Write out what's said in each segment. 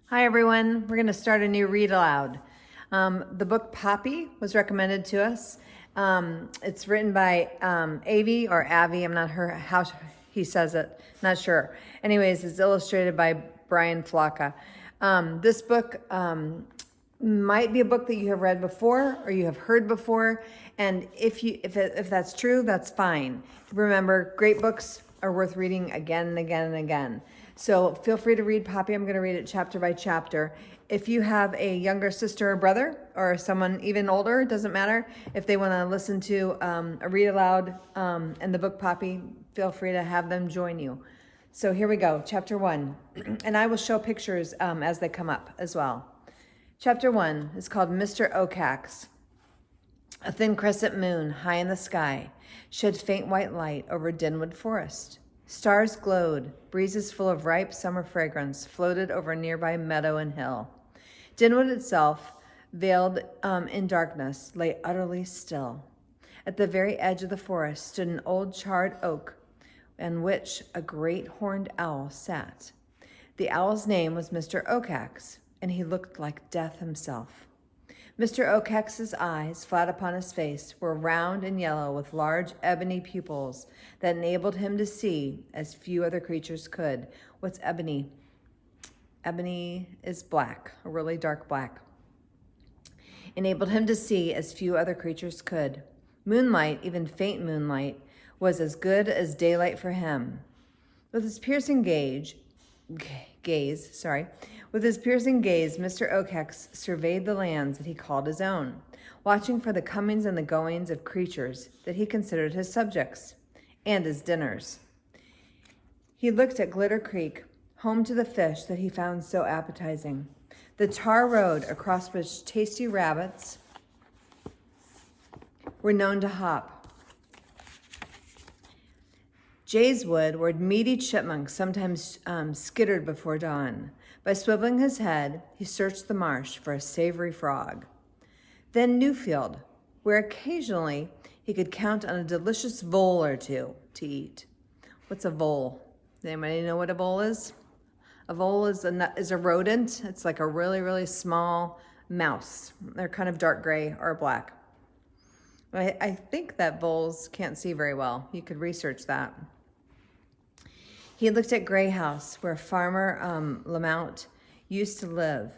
Hi, everyone. We're going to start a new read aloud. The book Poppy was recommended to us. It's written by Avi or Avi. I'm not sure how he says it. Not sure. Anyways, it's illustrated by Brian Flocka. This book might be a book that you have read before or you have heard before, and if that's true, that's fine. Remember, great books are worth reading again and again and again. So feel free to read Poppy. I'm going to read it chapter by chapter. If you have a younger sister or brother or someone even older, it doesn't matter. If they want to listen to a read aloud and the book Poppy, feel free to have them join you. So here we go, chapter 1. And I will show pictures as they come up as well. Chapter 1 is called Mr. Ocax. A thin crescent moon high in the sky shed faint white light over Dinwood Forest. Stars glowed, breezes full of ripe summer fragrance floated over nearby meadow and hill. Dinwood itself, veiled in darkness, lay utterly still. At the very edge of the forest stood an old charred oak on which a great horned owl sat. The owl's name was Mr. Ocax, and he looked like death himself. Mr. Ocax's eyes, flat upon his face, were round and yellow with large ebony pupils that enabled him to see, as few other creatures could. What's ebony? Ebony is black, a really dark black. Enabled him to see as few other creatures could. Moonlight, even faint moonlight, was as good as daylight for him. With his piercing gaze, Mr. Ocax surveyed the lands that he called his own, watching for the comings and the goings of creatures that he considered his subjects and his dinners. He looked at Glitter Creek, home to the fish that he found so appetizing, the tar road across which tasty rabbits were known to hop, Jay's Wood, where meaty chipmunks sometimes skittered before dawn. By swiveling his head, he searched the marsh for a savory frog. Then Newfield, where occasionally he could count on a delicious vole or two to eat. What's a vole? Does anybody know what a vole is? A vole is a rodent. It's like a really, really small mouse. They're kind of dark gray or black. I think that voles can't see very well. You could research that. He looked at Gray House, where Farmer Lamount used to live,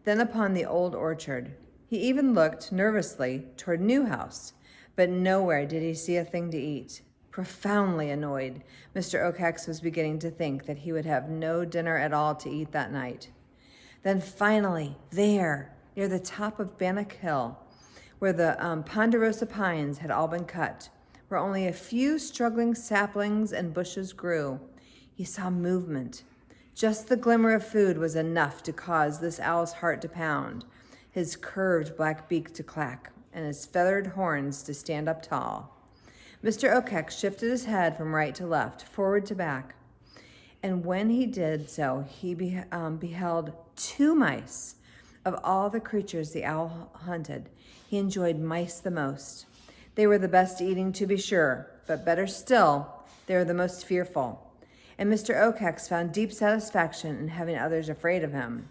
then upon the old orchard. He even looked nervously toward New House, but nowhere did he see a thing to eat. Profoundly annoyed, Mr. Ocax was beginning to think that he would have no dinner at all to eat that night. Then finally, there, near the top of Bannock Hill, where the ponderosa pines had all been cut, where only a few struggling saplings and bushes grew, he saw movement. Just the glimmer of food was enough to cause this owl's heart to pound, his curved black beak to clack, and his feathered horns to stand up tall. Mr. Ocax shifted his head from right to left, forward to back, and when he did so, he beheld 2 mice. Of all the creatures the owl hunted, he enjoyed mice the most. They were the best eating, to be sure, but better still, they were the most fearful. And Mr. Ocax found deep satisfaction in having others afraid of him.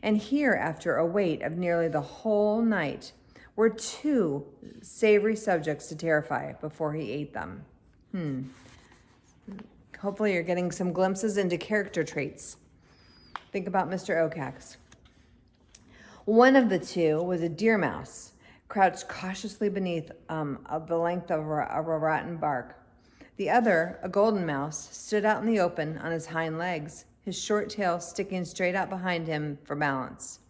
And here, after a wait of nearly the whole night, were 2 savory subjects to terrify before he ate them. Hopefully you're getting some glimpses into character traits. Think about Mr. Ocax. One of the 2 was a deer mouse, crouched cautiously beneath the length of a rotten bark. The other, a golden mouse, stood out in the open on his hind legs, his short tail sticking straight out behind him for balance.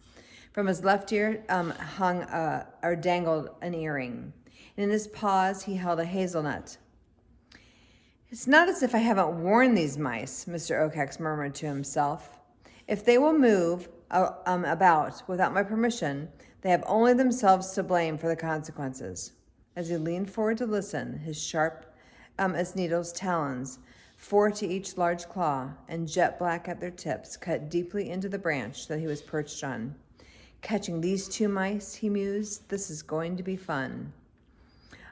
From his left ear hung or dangled an earring, and in his paws he held a hazelnut. It's not as if I haven't warned these mice, Mr. Ocax murmured to himself. If they will move about without my permission, they have only themselves to blame for the consequences. As he leaned forward to listen, his sharp as needles talons, 4 to each large claw, and jet black at their tips, cut deeply into the branch that he was perched on. Catching these 2 mice, he mused, this is going to be fun.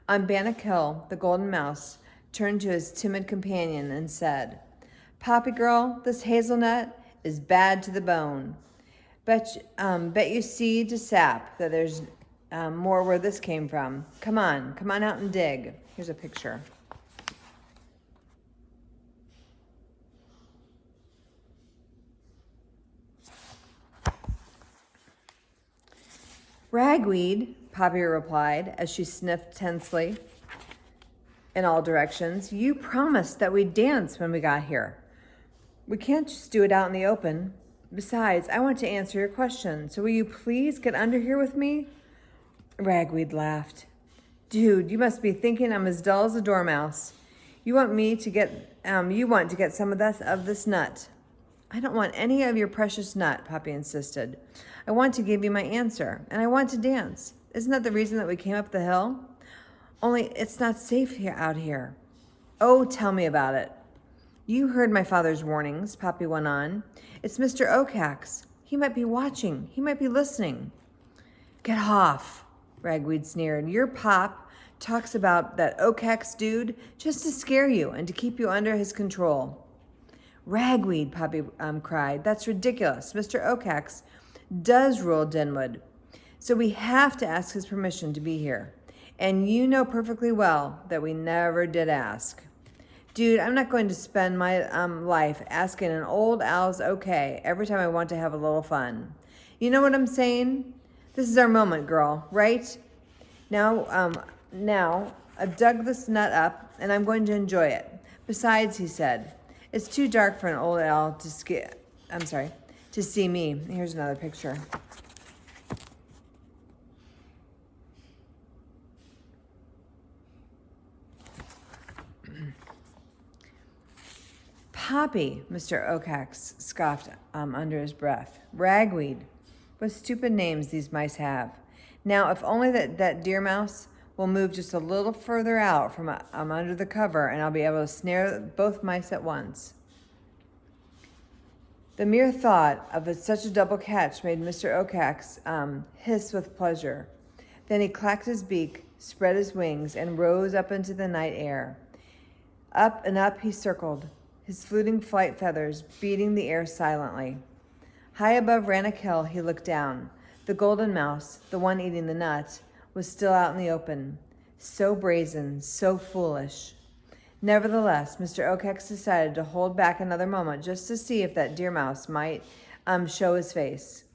On Bannock Hill, the golden mouse turned to his timid companion and said, Poppy girl, this hazelnut is bad to the bone. Bet you see to sap that there's more where this came from. Come on out and dig. Here's a picture. Ragweed, Poppy replied as she sniffed tensely in all directions. You promised that we'd dance when we got here. We can't just do it out in the open. Besides, I want to answer your question, so will you please get under here with me? Ragweed laughed. Dude, you must be thinking I'm as dull as a dormouse. You want to get some of this nut. I don't want any of your precious nut, Poppy insisted. I want to give you my answer, and I want to dance. Isn't that the reason that we came up the hill? Only it's not safe out here. Oh, tell me about it. You heard my father's warnings, Poppy went on. It's Mr. Oakhax. He might be watching. He might be listening. Get off, Ragweed sneered. Your pop talks about that Oakhax dude just to scare you and to keep you under his control. Ragweed, Poppy cried. That's ridiculous. Mr. Oakhax does rule Denwood, so we have to ask his permission to be here. And you know perfectly well that we never did ask. Dude, I'm not going to spend my life asking an old owl's okay every time I want to have a little fun. You know what I'm saying? This is our moment, girl, right? Now I've dug this nut up, and I'm going to enjoy it. Besides, he said, it's too dark for an old owl to see me. Here's another picture. Poppy, Mr. Oakhax scoffed under his breath. Ragweed. What stupid names these mice have. Now, if only that deer mouse will move just a little further out from under the cover, and I'll be able to snare both mice at once. The mere thought of such a double catch made Mr. Oakhax hiss with pleasure. Then he clacked his beak, spread his wings, and rose up into the night air. Up and up he circled, his fluting flight feathers beating the air silently. High above Rannoch Hill, he looked down. The golden mouse, the one eating the nut, was still out in the open. So brazen, so foolish. Nevertheless, Mr. Oakhax decided to hold back another moment just to see if that deer mouse might show his face.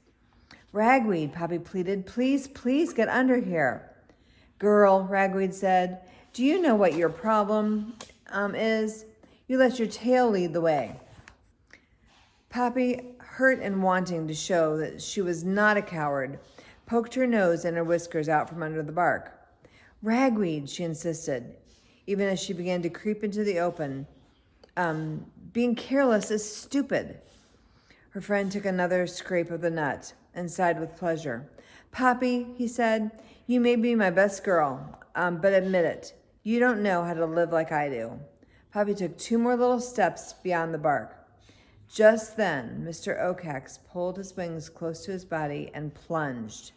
Ragweed, Poppy pleaded, please get under here. Girl, Ragweed said, do you know what your problem is? You let your tail lead the way. Poppy, hurt and wanting to show that she was not a coward, poked her nose and her whiskers out from under the bark. Ragweed, she insisted, even as she began to creep into the open. Being careless is stupid. Her friend took another scrape of the nut and sighed with pleasure. Poppy, he said, you may be my best girl, but admit it, you don't know how to live like I do. Poppy took 2 more little steps beyond the bark. Just then, Mr. Oakhax pulled his wings close to his body and plunged.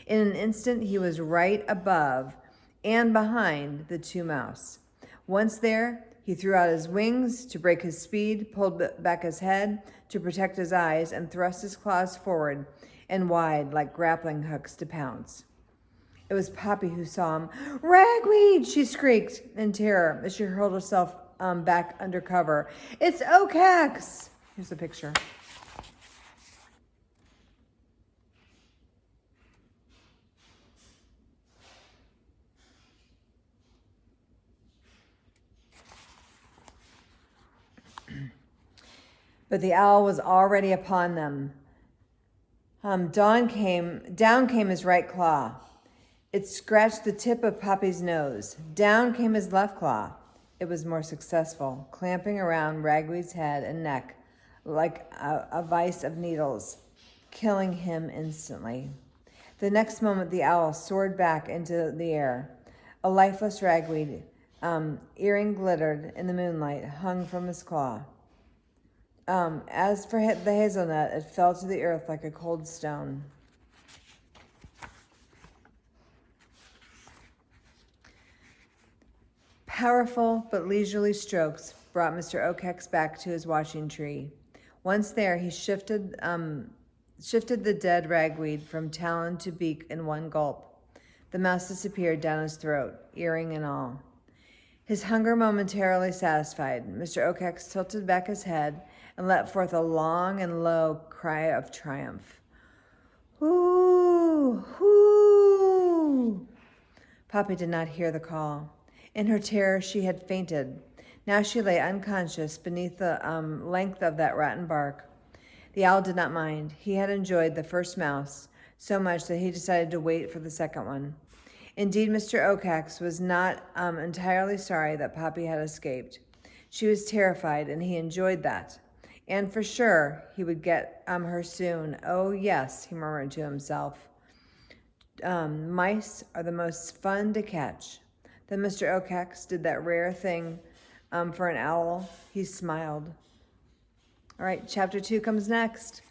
In an instant, he was right above and behind the 2 mouse. Once there, he threw out his wings to break his speed, pulled back his head to protect his eyes, and thrust his claws forward and wide like grappling hooks to pounce. It was Poppy who saw him. Ragweed, she shrieked in terror as she hurled herself back under cover. It's Oakhax! Here's the picture. But the owl was already upon them. Down came his right claw. It scratched the tip of Poppy's nose. Down came his left claw. It was more successful, clamping around Ragweed's head and neck like a vice of needles, killing him instantly. The next moment, the owl soared back into the air. A lifeless Ragweed, earring glittered in the moonlight, hung from his claw. As for the hazelnut, it fell to the earth like a cold stone. Powerful but leisurely strokes brought Mr. Oakhax back to his watching tree. Once there, he shifted shifted the dead ragweed from talon to beak in one gulp. The mouse disappeared down his throat, earring and all. His hunger momentarily satisfied, Mr. Oakex tilted back his head and let forth a long and low cry of triumph. Whoo! Whoo! Poppy did not hear the call. In her terror, she had fainted. Now she lay unconscious beneath the length of that rotten bark. The owl did not mind. He had enjoyed the first mouse so much that he decided to wait for the second one. Indeed, Mr. Oakex was not entirely sorry that Poppy had escaped. She was terrified, and he enjoyed that. And for sure, he would get her soon. Oh, yes, he murmured to himself. Mice are the most fun to catch. Then Mr. Oakex did that rare thing for an owl. He smiled. All right, chapter 2 comes next.